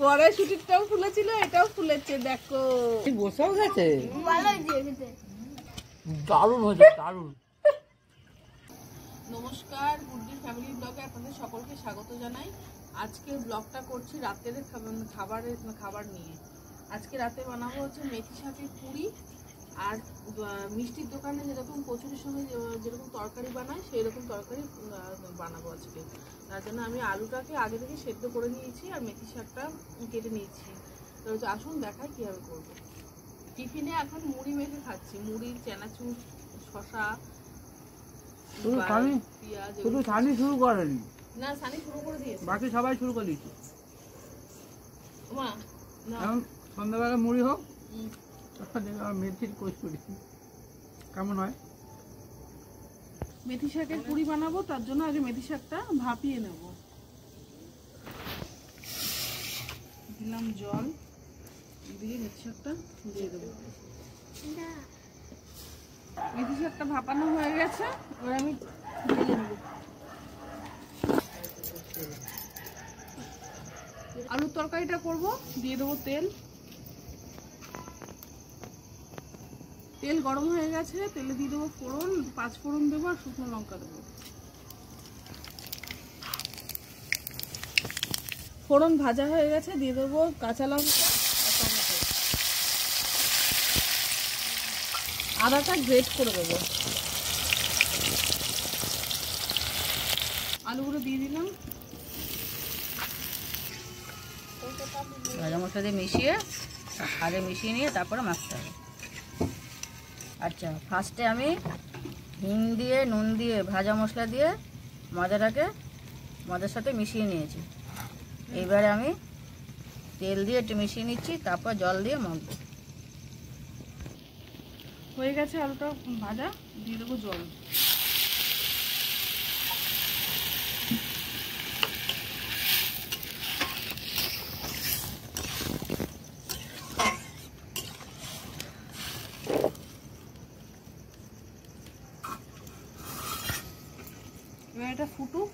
কড়াইশুটিটাও ফুলেছিল, এটাও ফুলেছে দেখো। বসেও গেছে, ভালো হয়েছে, দারুণ হয়েছে, দারুণ। নমস্কার, গুড্ডি ফ্যামিলি ব্লগে আপনাদের সকলকে স্বাগত জানাই। আজকে ব্লগটা করছি রাতের খাবার নিয়ে। আজকে রাতে বানাবো হচ্ছে মেথি শাকের পুরি আর মিষ্টির দোকানে যেরকম কচুরির সঙ্গে যেরকম তরকারি বানায় সেই রকম তরকারি বানাবো আজকে। তার জন্য আমি আলুটাকে আগে থেকে সেদ্ধ করে নিয়েছি আর মেথি শাকটা কেটে নিয়েছি। তো আসুন দেখাই কীভাবে করবো। টিফিনে এখন মুড়ি মেখে খাচ্ছি, মুড়ি, চানাচুর, শশা, শুধু সানি শুরু করেনি, না সানি শুরু করে দিয়েছে, বাকি সবাই শুরু করে দিয়েছে। মা এখন সন্ধ্যাবেলা মুড়ি হোক, মেথির কচুরি কেমন হয়। মেথি শাকের পুরি বানাবো, তার জন্য আগে মেথি শাকটা ভাপিয়ে নেব। দিলাম জল, দিয়ে মেথি শাকটা দিয়ে দেবো। মেথি শাকটা ভাপানো হয়ে গেছে, এবার আমি ঢেলে নেব। আলুর তরকারিটা করব, দিয়ে দেবো তেল। তেল গরম হয়ে গেছে, তেলে দিয়ে দেবো ফোড়ন, 5 ফোড়ন দেবো আর শুকনো লঙ্কা দেবো। ফোড়ন ভাজা হয়ে গেছে, দিয়ে দেবো কাঁচা লঙ্কা আর টমেটো। আদাটা গ্রেট করে দেবো। আলুগুলো দিয়ে দিলাম, ভাজা মশলা দিয়ে মিশিয়ে আগে মিশিয়ে নিয়ে তারপরে মাখতে হবে। আচ্ছা, ফার্স্টে আমি হিং দিয়ে নুন দিয়ে ভাজা মশলা দিয়ে মজার সাথে মিশিয়ে নিয়েছি। এইবারে আমি তেল দিয়ে একটু মিশিয়ে নিচ্ছি, তারপর জল দিয়ে মাখবো। হয়ে গেছে আলুটা ভাজা, দিয়ে দেবো জল। এবার এটা ফুটুক।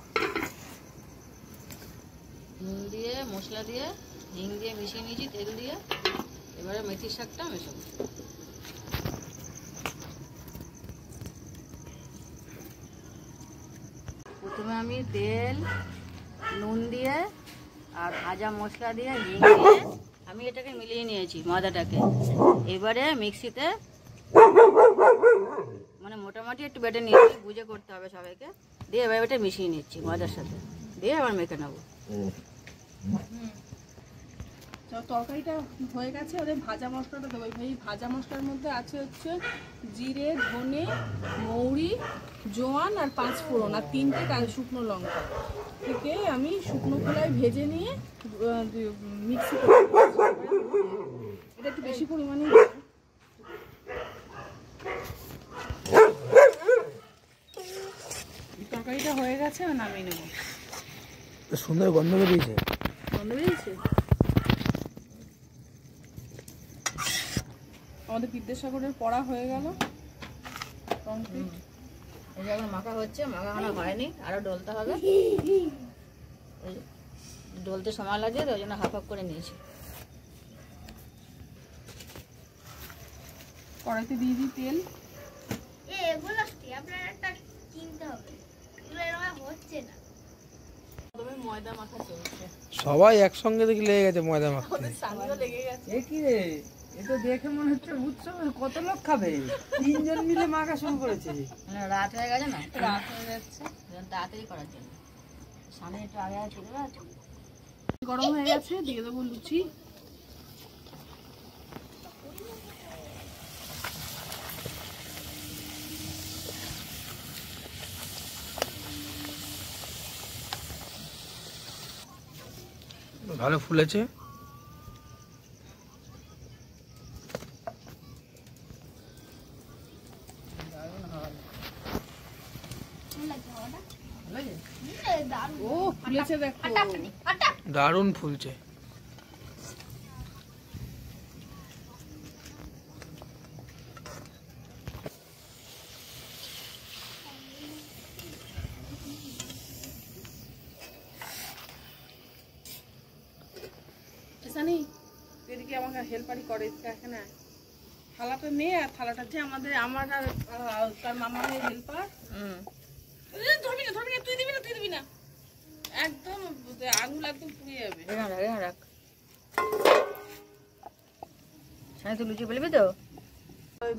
নুন দিয়ে মশলা দিয়ে হিং দিয়ে মিশিয়ে নিয়েছি তেল দিয়ে। এবারে মেথির শাকটা মেশাবো। প্রথমে আমি তেল, নুন দিয়ে আর ভাজা মশলা দিয়ে হিং দিয়ে আমি এটাকে মিলিয়ে নিয়েছি ময়দাটাকে। এবারে মিক্সিতে মানে মোটামুটি একটু বেটে নিয়েছি, বুঝে করতে হবে সবাইকে। দিয়ে এবার এটা মিশিয়ে নিচ্ছি ময়দার সাথে, দিয়ে আবার মেখে নেবো। তরকারিটা হয়ে গেছে, ওদের ভাজা মশলাটা দেবো। এই ভাজা মশলার মধ্যে আছে হচ্ছে জিরে, ধনে, মৌরি, জোয়ান আর 5 ফোড়ন আর 3টে শুকনো লঙ্কা থেকে আমি শুকনো খোলায় ভেজে নিয়ে মিক্সি করে এটা একটু বেশি পরিমাণে। তরকারিটা হয়ে গেছে, নামিয়ে নেবো। সুন্দর গন্ধ বেরিয়েছে, আমাদের বিদ্যাসাগরের পড়া হয়ে গেল কমপ্লিট। এই যে এখন মাখা হচ্ছে, মাখানো হয়নি, আরো ডলতে হবে। ডলতে সময় লাগে, ওই জন্য হাফ হাফ করে নিয়েছি। কড়াইতে দিয়ে দিই তেল। এগুলো আপনার একটা কিনতে হবে, এগুলো এরকম হচ্ছে না। প্রথমে ময়দা মাখা চলছে, সবাই একসঙ্গে দেখি লেগে গেছে ময়দা মাখতে। ওদের সামনে লেগে গেছে। এ কি রে, এ তো দেখে মনে হচ্ছে উৎসব, কত লোক খাবে? 3 জন মিলে মাখা শুরু করেছে। রাত হয়ে গেছে না, রাত হয়ে যাচ্ছে, তাড়াতাড়ি করার জন্য সামনে একটু আগে চলে যাচ্ছে। গরম হয়ে গেছে, দিয়ে দেবো লুচি। ভালো ফুলেছে। ও ফুলেছে দেখো, দারুণ ফুলছে। সানি এদিকে আমাকে হেল্পারি করে এখানে আয়। থালাটা নে, আর থালাটা যে আমার আর তার মামার হেল্পার। ধরবি না, তুই দিবি না একদম, আঙুল একদম পুড়িয়ে যাবে। রাখ সানি, তুই লুচি বলবি তো?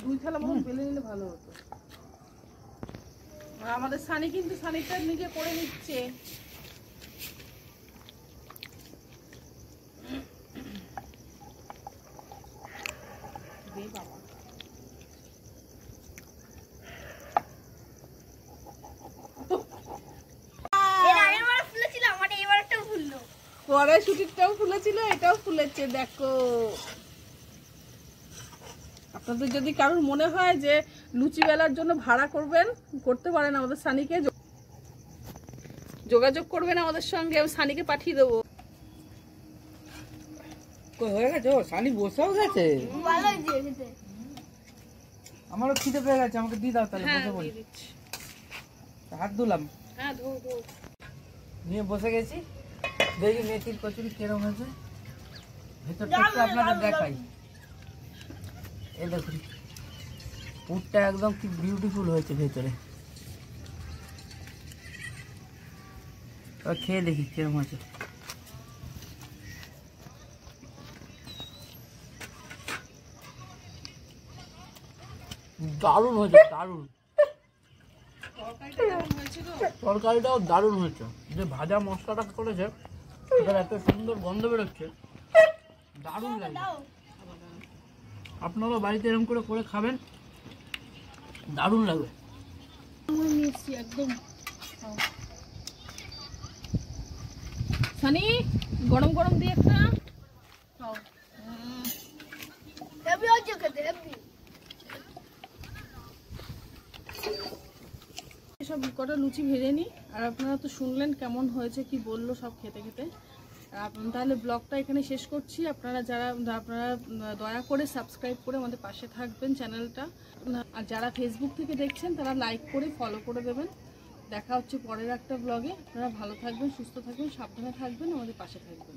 2 থালা মতন বেলে নিলে ভালো হতো। আর আমাদের সানি কিন্তু সানিটা নিজে করে নিচ্ছে। বাবা এর আগের বার ফুলেছিল, আমার এবারটাও ফুললো। পরে শুটিরটাও ফুলেছিল, এটাও ফুলেছে দেখো। আপনাদের যদি কারোর মনে হয় যে লুচি বেলার জন্য ভাড়া করতে পারেন, আমাদের সানিকে যোগাযোগ করবেন আমাদের সঙ্গে, আমি সানিকে পাঠিয়ে দেবো। হয়ে গেছে, ও সানি বসেও গেছে। ভালো হয়েছে খেতে। আমারও খিদে পেয়ে গেছে, আমাকে দিয়ে দাও তাহলে। হ্যাঁ বসে বলি, দিয়ে দিচ্ছি। হাত ধুলাম, হ্যাঁ ধো। নিয়ে বসে গেছি। দেখি মেথির কচুরি কিরকম হয়েছে, ভেতরটা একটু আপনাদের দেখাই। এই দেখুন, পুরটা একদম কি বিউটিফুল হয়েছে ভেতরে। এবার খেয়ে দেখি কিরকম আছে। দারুণ হয়েছে, দারুণ। তরকারিটা কেমন হয়েছিল? তরকারিটাও দারুণ হয়েছে। যে ভাজা মশলাটা করেছে সেটার এত সুন্দর গন্ধ বেরোচ্ছে, দারুণ লাগে। আপনারাও বাড়িতে এরকম করে খাবেন, দারুণ লাগবে। একদম সানি, গরম গরম দিয়ে একটা খাও। হেভি হয়েছে খেতে, হেভি। সব কটা লুচি ভেজে নিই। আর আপনারা তো শুনলেন কেমন হয়েছে, কি বললো সব খেতে খেতে। তাহলে ব্লগটা এখানে শেষ করছি। আপনারা দয়া করে সাবস্ক্রাইব করে আমাদের পাশে থাকবেন চ্যানেলটা। আর যারা ফেসবুক থেকে দেখছেন তারা লাইক করে ফলো করে দেবেন। দেখা হচ্ছে পরের একটা ব্লগে। আপনারা ভালো থাকবেন, সুস্থ থাকবেন, সাবধানে থাকবেন, আমাদের পাশে থাকবেন।